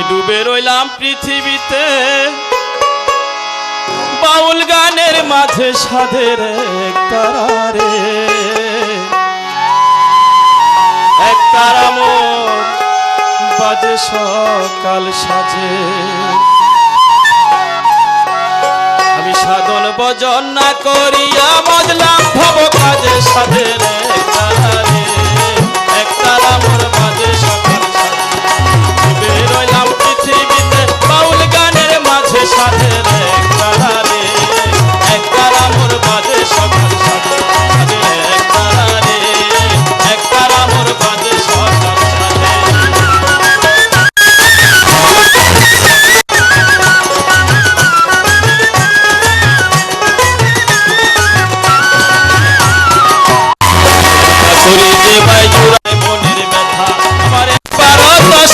ডুবে রইলাম পৃথিবীতে বাউল গানের মাঝে সাধের এক তারারে, এক তারা মোর বাজে সকাল সাজে। আমি সাধন ভজন না করিয়া মজলাম ভব কাজে সাধের এক তারারে, এক তারা মোর বাজে সকাল সাজে। ডুবে রইলাম পৃথিবীতে বাউল গানের মাঝে সাধের এক তারারে, এক তারা মোর বাজে সকাল সাজে। এক তারারে, এক তারা মোর বাজে সকাল সাজে।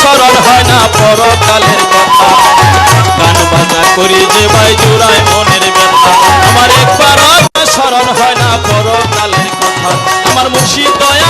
স্মরণ হয় না পরকালের কথা, গান বাজনা করি যে ভাই জুড়ায় মনের ব্যথা। আমার একবার স্মরণ হয় না পরকালের কথা, আমার মুর্শিদ দয়া